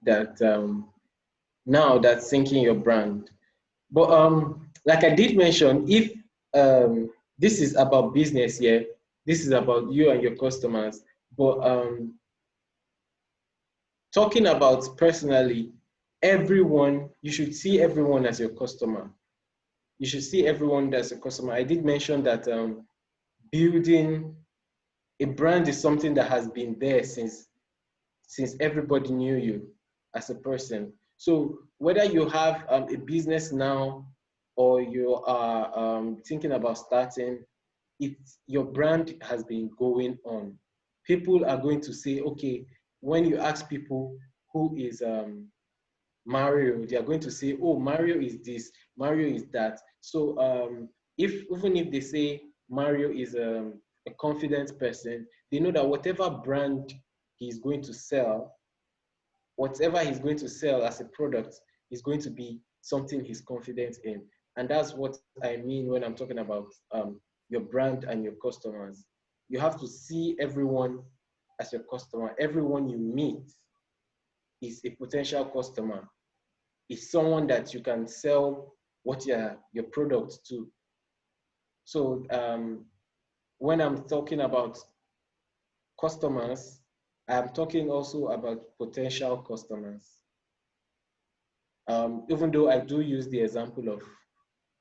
that now that's sinking your brand. But like I did mention, if this is about business here, this is about you and your customers. But talking about personally, everyone, you should see everyone as your customer. You should see everyone as a customer. I did mention that building a brand is something that has been there since everybody knew you as a person. So whether you have a business now or you are thinking about starting, your brand has been going on. People are going to say, okay, when you ask people who is Mario, they are going to say, oh, Mario is this, Mario is that. So even if they say Mario is a confident person, they know that whatever brand he's going to sell, whatever he's going to sell as a product is going to be something he's confident in. And that's what I mean when I'm talking about your brand and your customers. You have to see everyone as your customer. Everyone you meet is a potential customer. Is someone that you can sell what your product to. So when I'm talking about customers, I'm talking also about potential customers. Even though I do use the example of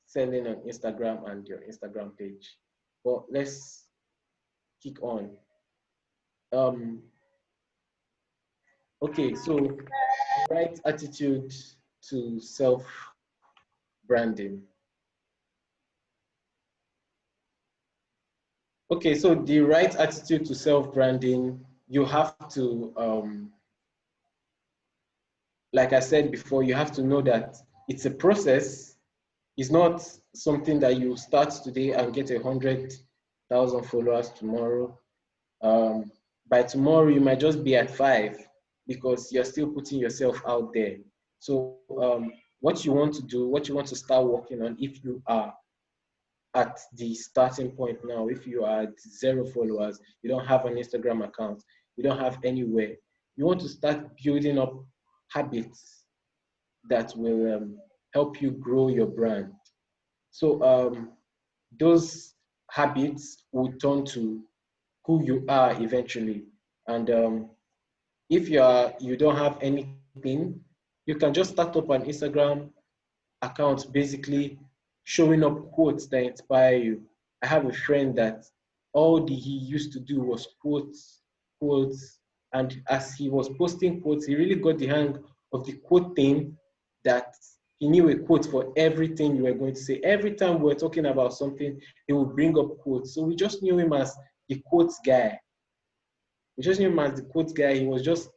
selling on Instagram and your Instagram page. But let's kick on. Okay, so right attitude to self-branding. Okay, so the right attitude to self-branding, you have to, like I said before, you have to know that it's a process. It's not something that you start today and get 100,000 followers tomorrow. By tomorrow, you might just be at 5 because you're still putting yourself out there. So what you want to do, what you want to start working on, if you are at the starting point now, if you are at 0 followers, you don't have an Instagram account, you don't have anywhere, you want to start building up habits that will help you grow your brand. So those habits will turn to who you are eventually. And if you don't have anything, you can just start up an Instagram account, basically showing up quotes that inspire you. I have a friend that all he used to do was quotes, and as he was posting quotes, he really got the hang of the quote thing, that he knew a quote for everything you were going to say. Every time we were talking about something, he would bring up quotes. So we just knew him as the quotes guy. We just knew him as the quotes guy. He was just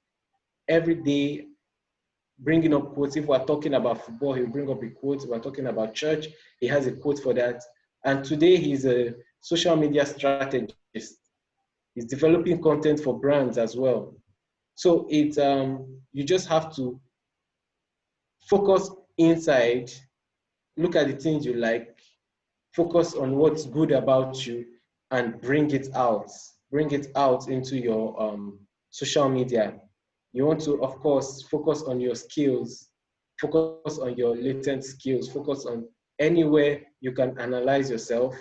every day bringing up quotes. If we're talking about football, he'll bring up a quote. If we're talking about church, he has a quote for that. And today he's a social media strategist. He's developing content for brands as well. So you just have to focus inside, look at the things you like, focus on what's good about you, and bring it out into your social media. You want to, of course, focus on your skills, focus on your latent skills, focus on anywhere you can analyze yourself.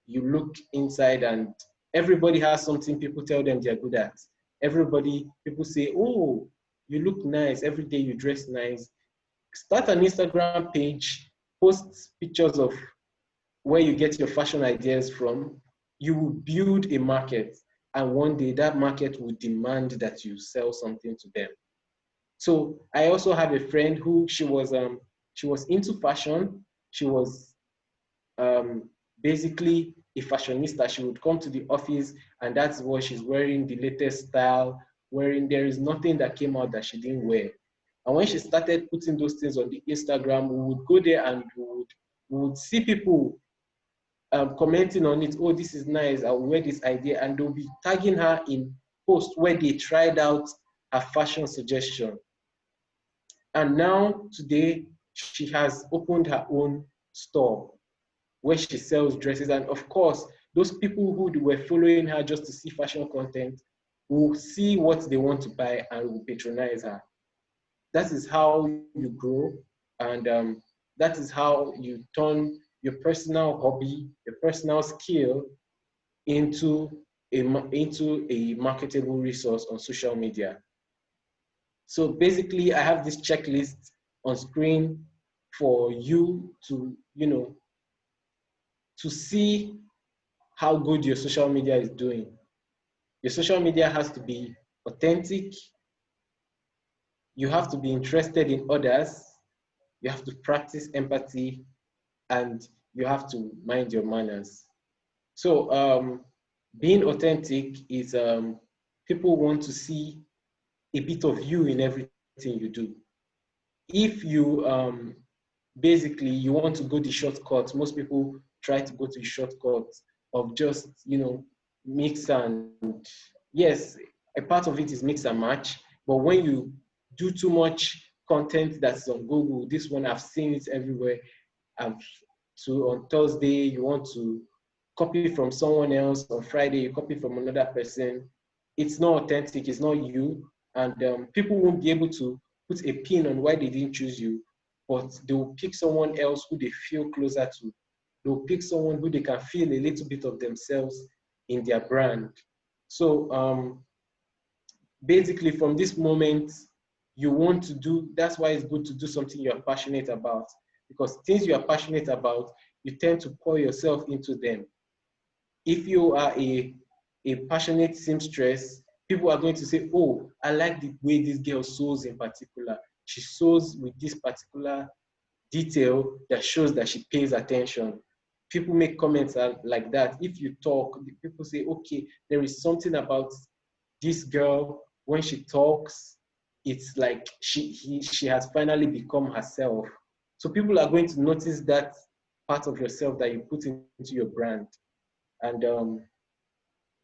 You look inside, and everybody has something people tell them they're good at. People say, oh, you look nice, every day you dress nice. Start an Instagram page, post pictures of where you get your fashion ideas from. You will build a market, and one day that market will demand that you sell something to them. So I also have a friend who she was into fashion. She was basically a fashionista. She would come to the office and that's what she's wearing, the latest style, there is nothing that came out that she didn't wear. And when she started putting those things on the Instagram, we would go there and we would see people commenting on it. Oh, this is nice. I'll wear this idea. And they'll be tagging her in posts where they tried out a fashion suggestion. And now today, she has opened her own store where she sells dresses. And of course, those people who were following her just to see fashion content will see what they want to buy and will patronize her. that is how you grow, and that is how you turn your personal hobby, your personal skill into into a marketable resource on social media. So basically, I have this checklist on screen for you to, to see how good your social media is doing. Your social media has to be authentic. You have to be interested in others. You have to practice empathy, and you have to mind your manners. So being authentic is people want to see a bit of you in everything you do. If you basically you want to go the shortcut, most people try to go to the shortcut of just mix and yes, a part of it is mix and match. But when you do too much content that's on Google, this one I've seen it everywhere. I've so on Thursday you want to copy from someone else, on Friday you copy from another person. It's not authentic, it's not you, and people won't be able to put a pin on why they didn't choose you, but they will pick someone else who they feel closer to. They'll pick someone who they can feel a little bit of themselves in their brand. So basically from this moment, you want to do, that's why it's good to do something you're passionate about, because things you are passionate about, you tend to pour yourself into them. If you are a passionate seamstress, people are going to say, oh, I like the way this girl sews in particular. She sews with this particular detail that shows that she pays attention. People make comments like that. If you talk, people say, okay, there is something about this girl when she talks, it's like she has finally become herself. So people are going to notice that part of yourself that you put into your brand. And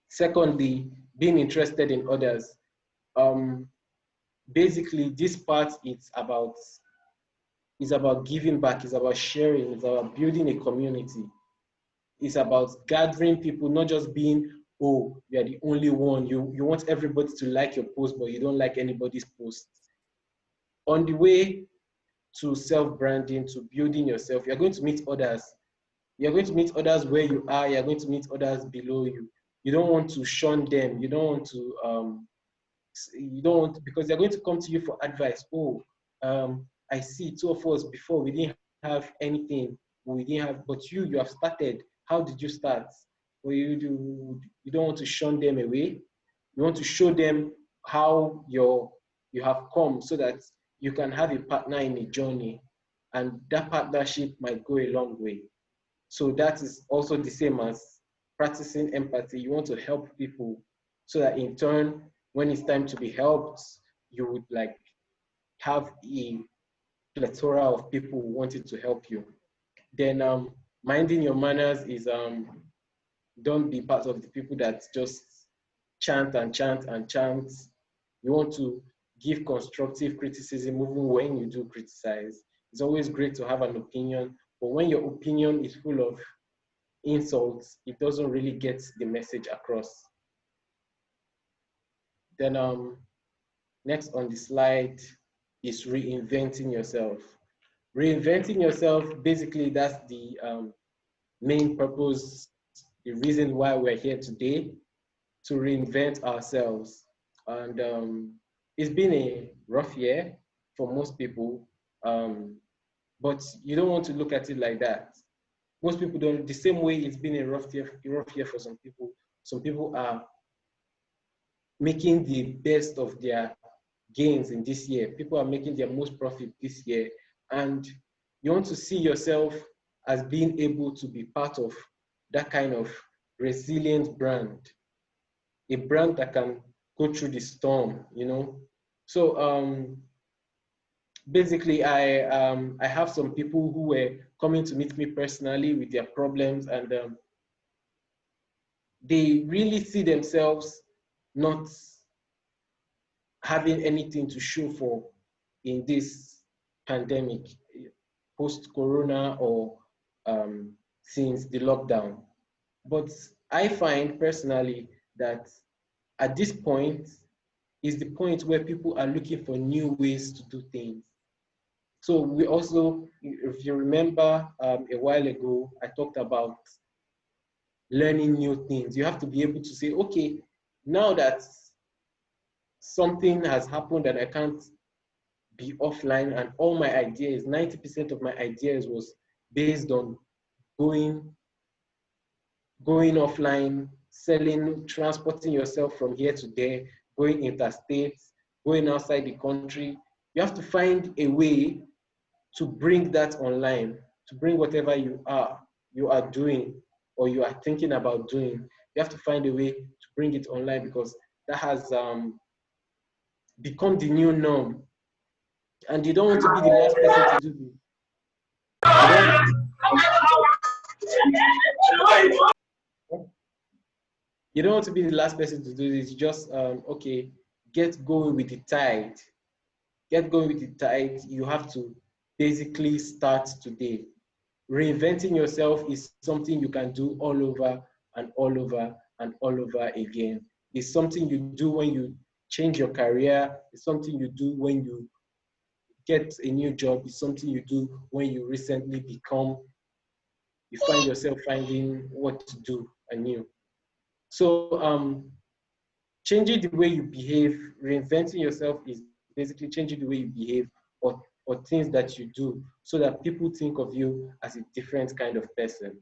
secondly, being interested in others. Um, basically, this part is about giving back, it's about sharing, it's about building a community. It's about gathering people, not just being, oh, you're the only one. You want everybody to like your post, but you don't like anybody's post. On the way to self-branding, to building yourself, you're going to meet others. You're going to meet others where you are. You're going to meet others below you. You don't want to shun them. You don't want, because they're going to come to you for advice. Oh, I see two of us before, we didn't have anything. We didn't have, but you have started. How did you start? Well, you don't want to shun them away. You want to show them how you have come, so that you can have a partner in a journey, and that partnership might go a long way. So that is also the same as practicing empathy. You want to help people, so that in turn, when it's time to be helped, you would like have a plethora of people wanting to help you. Then minding your manners is don't be part of the people that just chant and chant and chant. You want to give constructive criticism even when you do criticize. It's always great to have an opinion, but when your opinion is full of insults, it doesn't really get the message across. Then next on the slide is reinventing yourself. Reinventing yourself, basically that's the main purpose, the reason why we're here today, to reinvent ourselves. And it's been a rough year for most people, but you don't want to look at it like that. Most people don't, the same way it's been a rough year for some people. Some people are making the best of their gains in this year. People are making their most profit this year. And you want to see yourself as being able to be part of that kind of resilient brand, a brand that can go through the storm. So basically, I have some people who were coming to meet me personally with their problems, and they really see themselves not having anything to show for in this pandemic, post-corona or since the lockdown. But I find personally that at this point, is the point where people are looking for new ways to do things. So we also, if you remember a while ago, I talked about learning new things. You have to be able to say, okay, now that something has happened and I can't be offline, and all my ideas, 90% of my ideas was based on going offline, selling, transporting yourself from here to there, going interstate, going outside the country. You have to find a way to bring that online, to bring whatever you are doing or you are thinking about doing. You have to find a way to bring it online, because that has become the new norm. And you don't want to be the last person to do this. You don't, you don't want to be the last person to do this. Just, okay, get going with the tide. Get going with the tide. You have to basically start today. Reinventing yourself is something you can do all over and all over and all over again. It's something you do when you change your career. It's something you do when you get a new job. It's something you do when you recently you find yourself finding what to do anew. So changing the way you behave, reinventing yourself is basically changing the way you behave, or things that you do, so that people think of you as a different kind of person.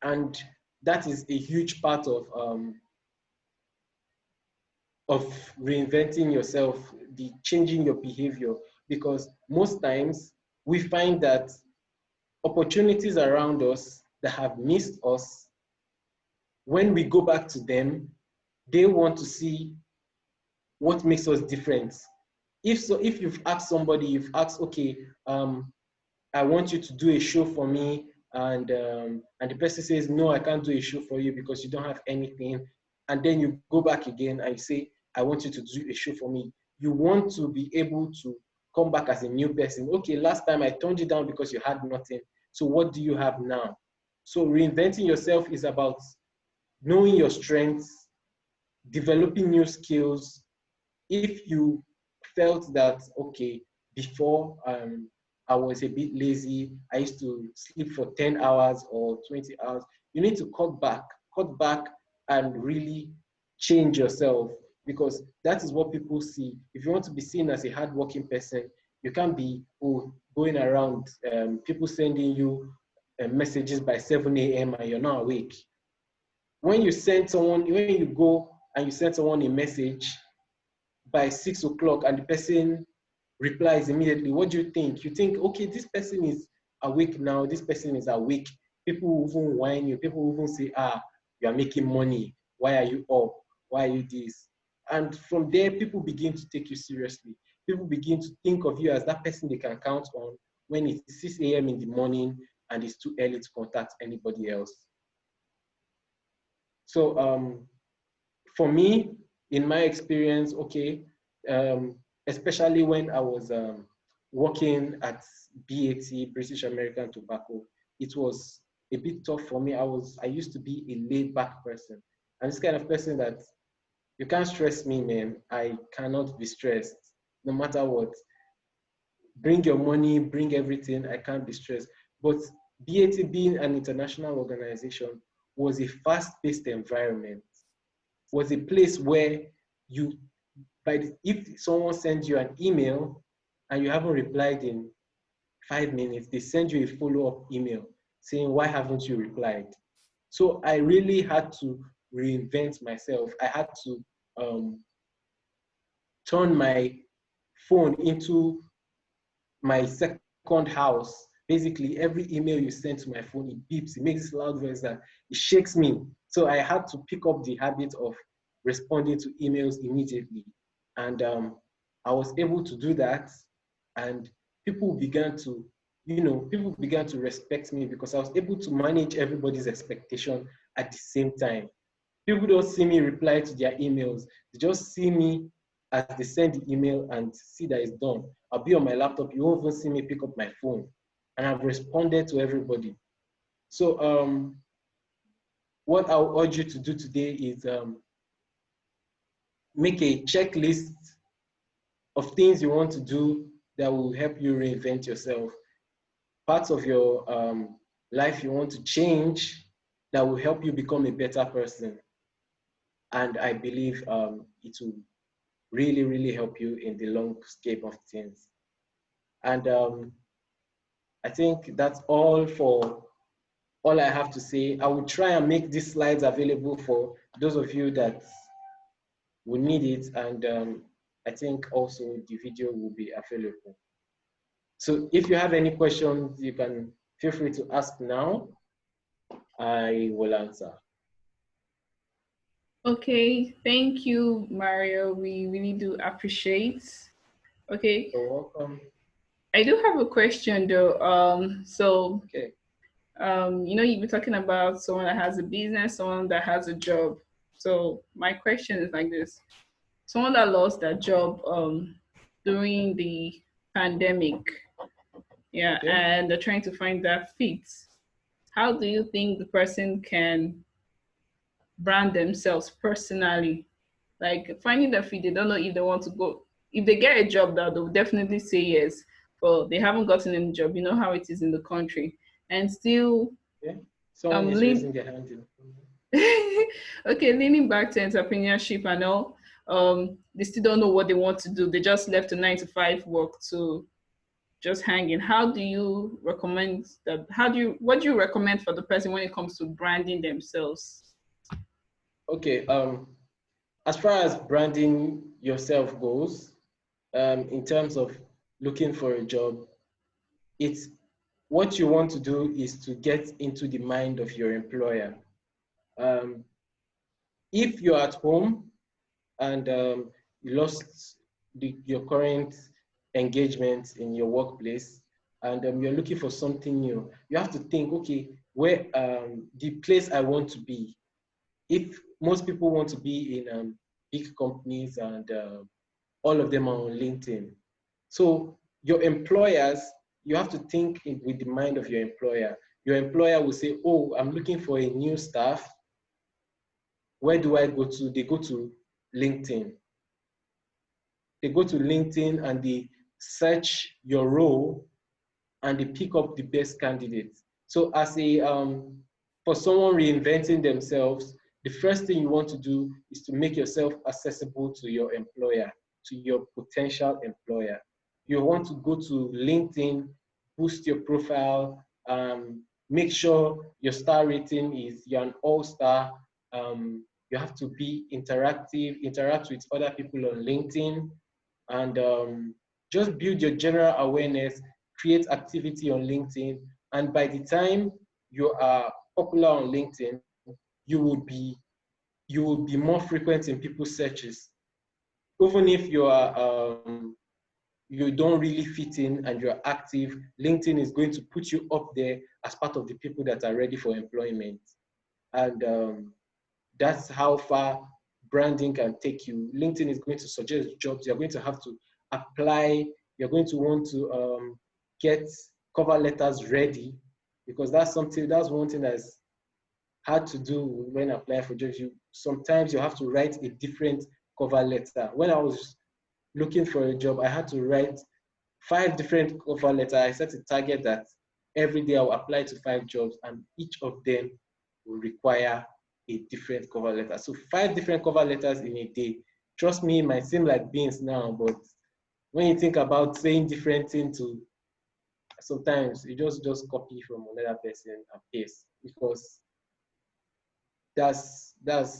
And that is a huge part of reinventing yourself, the changing your behavior, because most times we find that opportunities around us that have missed us, when we go back to them, they want to see what makes us different. If you've asked somebody, you've asked, okay, I want you to do a show for me, and the person says, no, I can't do a show for you because you don't have anything. And then you go back again and you say, I want you to do a show for me. You want to be able to come back as a new person. Okay, last time I turned you down because you had nothing. So what do you have now? So reinventing yourself is about knowing your strengths, developing new skills. If you felt that, okay, before I was a bit lazy, I used to sleep for 10 hours or 20 hours, you need to cut back and really change yourself, because that is what people see. If you want to be seen as a hardworking person, you can't be going around, people sending you messages by 7 a.m. and you're not awake. When you go and you send someone a message by 6 o'clock and the person replies immediately, what do you think? You think, okay, this person is awake now, this person is awake. People will even whine you, people will even say, you are making money, why are you up? Why are you this? And from there, people begin to take you seriously. People begin to think of you as that person they can count on when it's 6 a.m. in the morning and it's too early to contact anybody else. So for me, in my experience, okay, especially when I was working at BAT, British American Tobacco, it was a bit tough for me. I used to be a laid back person. I'm this kind of person that you can't stress me, man. I cannot be stressed, no matter what. Bring your money, bring everything. I can't be stressed. But BAT, being an international organization, was a fast-paced environment. Was a place where you, if someone sends you an email and you haven't replied in 5 minutes, they send you a follow-up email saying, why haven't you replied? So I really had to reinvent myself. I had to turn my phone into my second house. Basically, every email you send to my phone, it beeps, it makes this loud voice that it shakes me. So I had to pick up the habit of responding to emails immediately. And I was able to do that. And people began to, people began to respect me because I was able to manage everybody's expectation at the same time. People don't see me reply to their emails. They just see me as they send the email and see that it's done. I'll be on my laptop. You won't even see me pick up my phone. And I've responded to everybody. So what I'll urge you to do today is make a checklist of things you want to do that will help you reinvent yourself. Parts of your life you want to change that will help you become a better person. And I believe it will really, really help you in the long scape of things. And I think that's all for all I have to say. I will try and make these slides available for those of you that will need it. And I think also the video will be available. So if you have any questions, you can feel free to ask now. I will answer. Okay, thank you, Mario. We really do appreciate. Okay, You're welcome. I do have a question though. Okay. You know, you've been talking about someone that has a business, someone that has a job. So my question is like this: someone that lost their job during the pandemic, yeah, Okay. and they're trying to find their feet. How do you think the person can brand themselves personally? Like finding their feet, they don't know if they want to go. If they get a job, that they'll definitely say yes. But they haven't gotten any job. You know how it is in the country, and still Yeah. Someone is lean. raising their hand. Okay, leaning back to entrepreneurship and all. They still don't know what they want to do. They just left a 9 to 5 work to just hanging. How do you recommend that? What do you recommend for the person when it comes to branding themselves? Okay. As far as branding yourself goes, in terms of looking for a job, it's what you want to do is to get into the mind of your employer. Um, if you're at home and you lost your current engagement in your workplace and you're looking for something new, you have to think, okay, where the place I want to be. If most people want to be in big companies and all of them are on LinkedIn. So your employers, you have to think with the mind of your employer. Your employer will say, oh, I'm looking for a new staff. Where do I go to? They go to LinkedIn. They go to LinkedIn and they search your role and they pick up the best candidates. So as a for someone reinventing themselves, the first thing you want to do is to make yourself accessible to your employer, to your potential employer. You want to go to LinkedIn, boost your profile, make sure your star rating is you're an all-star. You have to be interactive, interact with other people on LinkedIn, and just build your general awareness, create activity on LinkedIn, and by the time you are popular on LinkedIn, you will be you will be more frequent in people's searches. Even if you don't really fit in and you're active, LinkedIn is going to put you up there as part of the people that are ready for employment. And that's how far branding can take you. LinkedIn is going to suggest jobs. You're going to have to apply. You're going to want to get cover letters ready because that's one thing that's hard to do when applying for jobs. Sometimes you have to write a different cover letter. When I was looking for a job, I had to write 5 different cover letters. I set a target that every day I'll apply to 5 jobs and each of them will require a different cover letter. So 5 different cover letters in a day. Trust me, it might seem like beans now, but when you think about saying different things to sometimes you just copy from another person and paste because that's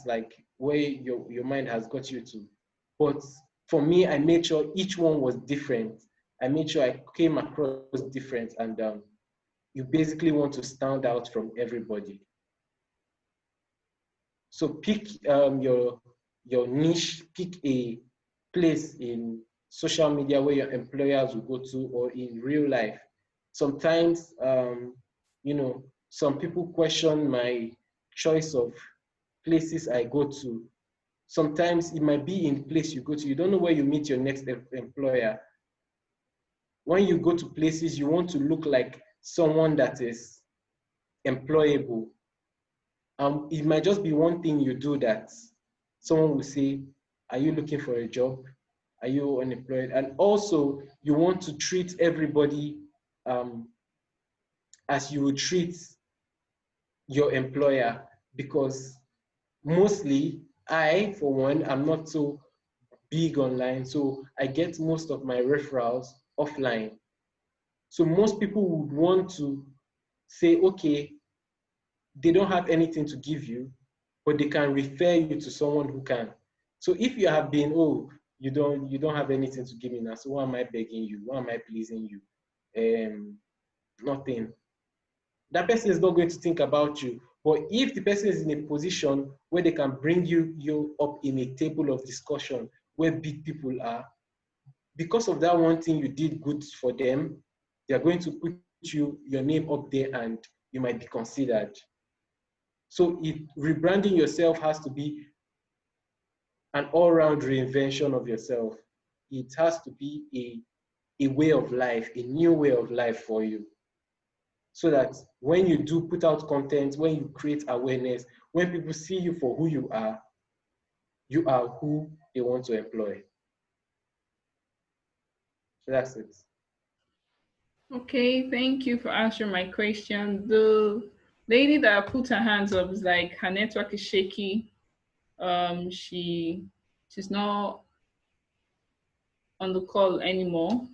like where your mind has got you to. But for me, I made sure each one was different. I made sure I came across different, and you basically want to stand out from everybody. So pick your niche, pick a place in social media where your employers will go to or in real life. Sometimes, some people question my choice of places I go to. Sometimes it might be in the place you go to. You don't know where you meet your next employer. When you go to places, you want to look like someone that is employable. It might just be one thing you do that someone will say, Are you looking for a job? Are you unemployed? And also, you want to treat everybody as you would treat your employer, because mostly I, for one, I'm not so big online, so I get most of my referrals offline. So most people would want to say, okay, they don't have anything to give you, but they can refer you to someone who can. So if you have been, oh, you don't have anything to give me now, so why am I begging you? Why am I pleasing you? Nothing. That person is not going to think about you. But if the person is in a position where they can bring you up in a table of discussion where big people are, because of that one thing you did good for them, they are going to put your name up there and you might be considered. So rebranding yourself has to be an all-round reinvention of yourself. It has to be a way of life, a new way of life for you. So that when you do put out content, when you create awareness, when people see you for who you are who they want to employ. So that's it. Okay, thank you for answering my question. The lady that put her hands up is like her network is shaky. She's not on the call anymore.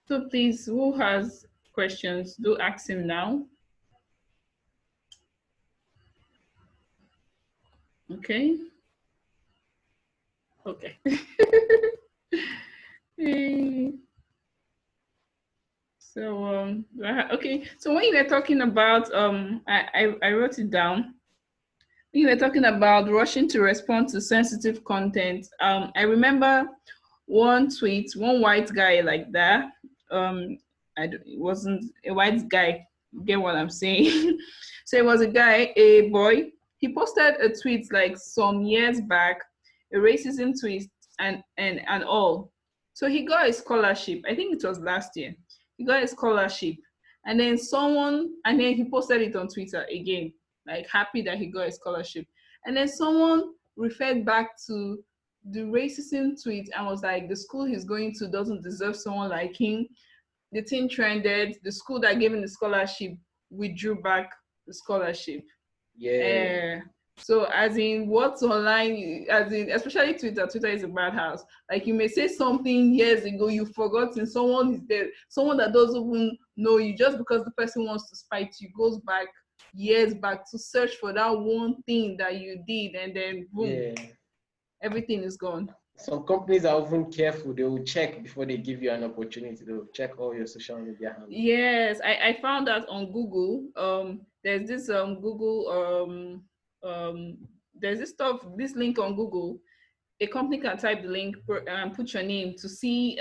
So please, who has questions? Do ask him now. Okay. Okay. Eh, so okay. So when you were talking about I wrote it down. You were talking about rushing to respond to sensitive content. I remember one tweet, one white guy like that. It wasn't a white guy. Get what I'm saying? So it was a guy, a boy. He posted a tweet like some years back, a racism tweet and all. So he got a scholarship. I think it was last year. He got a scholarship, and then he posted it on Twitter again, like happy that he got a scholarship. And then someone referred back to the racism tweet and was like, the school he's going to doesn't deserve someone like him. The thing trended. The school that gave him the scholarship withdrew back the scholarship. Yeah. So as in what's online, as in especially Twitter is a bad house. Like you may say something years ago, you've forgotten, someone is there, someone that doesn't even know you, just because the person wants to spite you, goes back years back to search for that one thing that you did, and then boom, Yeah. everything is gone. Some companies are even careful. They will check before they give you an opportunity. They will check all your social media handles. Yes, I found that on Google. There's this Google there's this link on Google. A company can type the link and put your name to see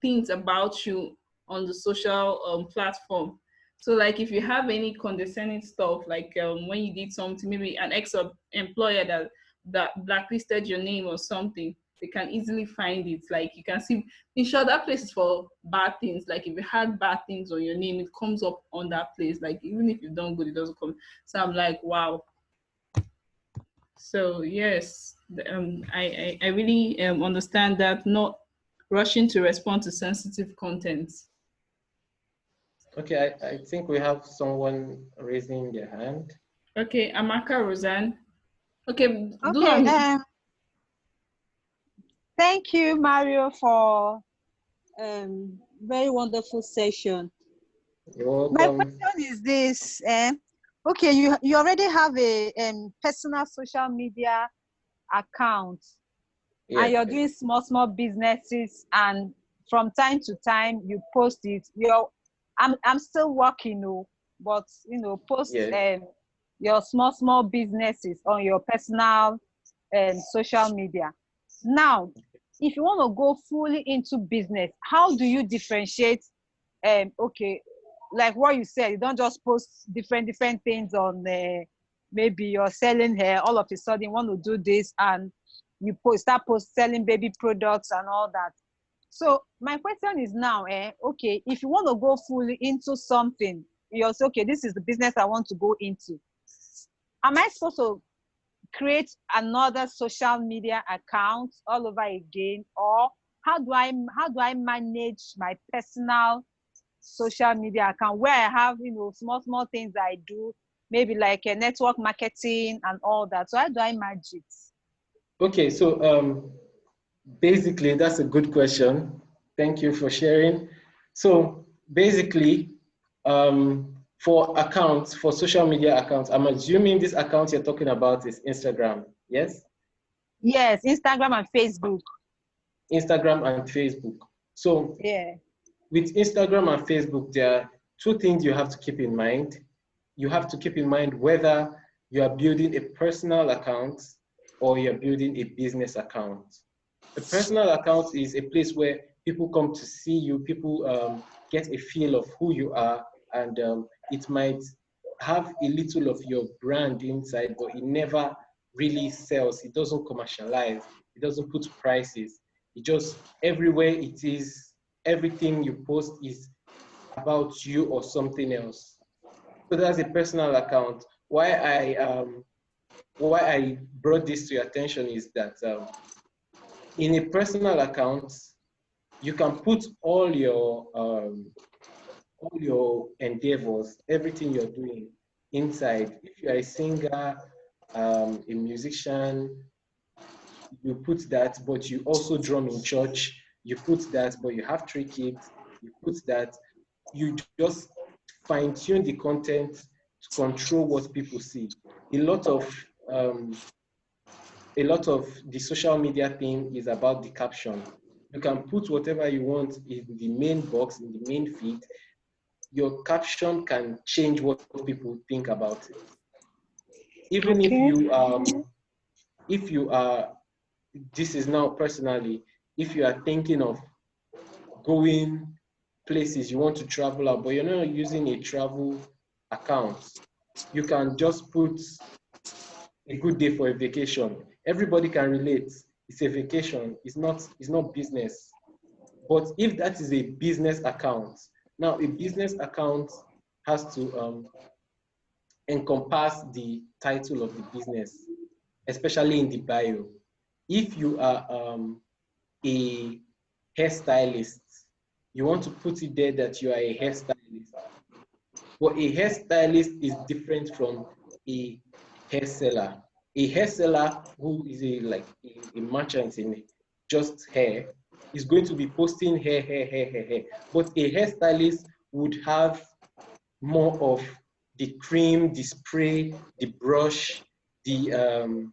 things about you on the social platform. So like if you have any condescending stuff, like when you did something, maybe an ex-employer that blacklisted your name or something, they can easily find it. Like you can see, in short, that place is for bad things. Like if you had bad things on your name, it comes up on that place. Like even if you've done good, it doesn't come. So I'm like, wow. So yes, I really understand that, not rushing to respond to sensitive content. Okay, I think we have someone raising their hand. Okay, Amaka Roseanne. Okay, do Okay, thank you, Mario, for very wonderful session. You're My welcome. question is this: okay, you already have a personal social media account, and you're doing small businesses, and from time to time you post it. I'm still working, but post your small businesses on your personal social media. Now, if you want to go fully into business, how do you differentiate? Okay, like what you said, you don't just post different things on maybe you're selling hair, all of a sudden you want to do this, and you start selling baby products and all that. So my question is now, okay, if you want to go fully into something, you're say, okay, this is the business I want to go into. Am I supposed to create another social media account all over again, or how do I manage my personal social media account where I have, you know, small things I do, maybe like a network marketing and all that. So how do I manage it? Okay, so basically that's a good question. Thank you for sharing. So basically, for accounts, for social media accounts, I'm assuming this account you're talking about is Instagram, yes? Yes, Instagram and Facebook. Instagram and Facebook. So Yeah. with Instagram and Facebook, there are two things you have to keep in mind. You have to keep in mind whether you are building a personal account or you're building a business account. A personal account is a place where people come to see you, people get a feel of who you are, and it might have a little of your brand inside, but it never really sells. It doesn't commercialize. It doesn't put prices. It just, everywhere it is, everything you post is about you or something else. So that's a personal account. Why I brought this to your attention is that in a personal account, you can put all your endeavors, everything you're doing inside. If you're a singer, a musician, you put that, but you also drum in church. You put that, but you have 3 kids. You put that. You just fine tune the content to control what people see. A lot of um, a lot of the social media thing is about the caption. You can put whatever you want in the main box, in the main feed. Your caption can change what people think about it. Even Okay. if you are, this is now personally, if you are thinking of going places, you want to travel out, but you're not using a travel account, you can just put a good day for a vacation. Everybody can relate. It's a vacation. It's not business. But if that is a business account, now a business account has to encompass the title of the business, especially in the bio. If you are a hairstylist, you want to put it there that you are a hairstylist. But a hairstylist is different from a hair seller. A hair seller who is a merchant in just hair is going to be posting hair. But a hairstylist would have more of the cream, the spray, the brush, the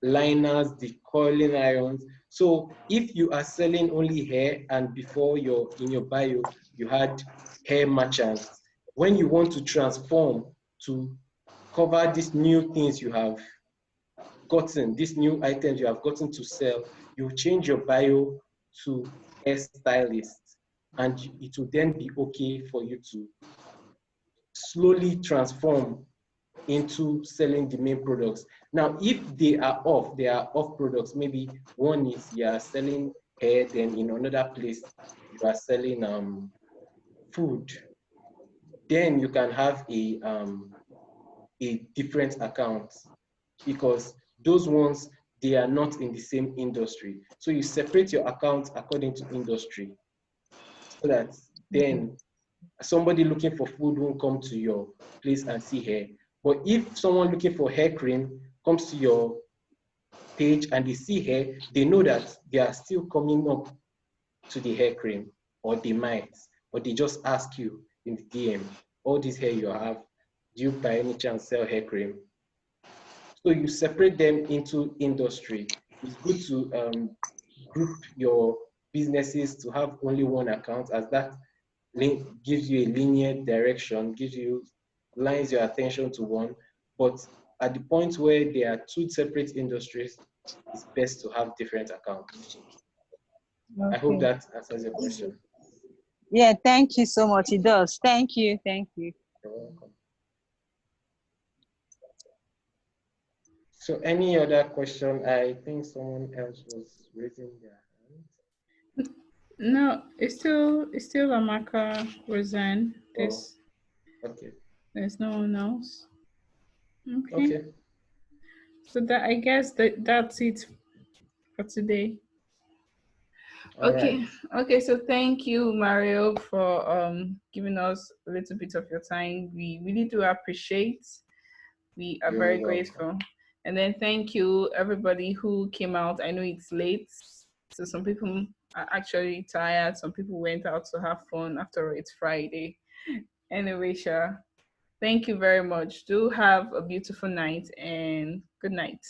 liners, the coiling irons. So if you are selling only hair and before in your bio, you had hair merchants, when you want to transform to cover these new things you have gotten, these new items you have gotten to sell, you change your bio to hairstylist, and it will then be okay for you to slowly transform into selling the main products. Now, if they are off products. Maybe one is you are selling hair, then in another place you are selling food. Then you can have a different account, because those ones, they are not in the same industry. So you separate your accounts according to industry, so that then somebody looking for food won't come to your place and see hair. But if someone looking for hair cream comes to your page and they see hair, they know that they are still coming up to the hair cream, or they might, or they just ask you in the DM, all this hair you have, do you by any chance sell hair cream? So you separate them into industry. It's good to group your businesses to have only one account, as that gives you a linear direction, gives you, lines your attention to one. But at the point where there are two separate industries, it's best to have different accounts. I hope Okay. that answers your question. Yeah, thank you so much. It does. Thank you. Thank you. You're welcome. So any other question? I think someone else was raising their hand. No, it's still Amaka, Roseanne. Oh, okay. There's no one else. Okay. Okay. So that I guess that's it for today. All right. Okay, so thank you, Mario, for giving us a little bit of your time. We really do appreciate. We are You're very welcome. grateful. And then thank you everybody who came out. I know it's late, so some people are actually tired. Some people went out to have fun. After all, it's Friday. Anyway, Sha, thank you very much. Do have a beautiful night and good night.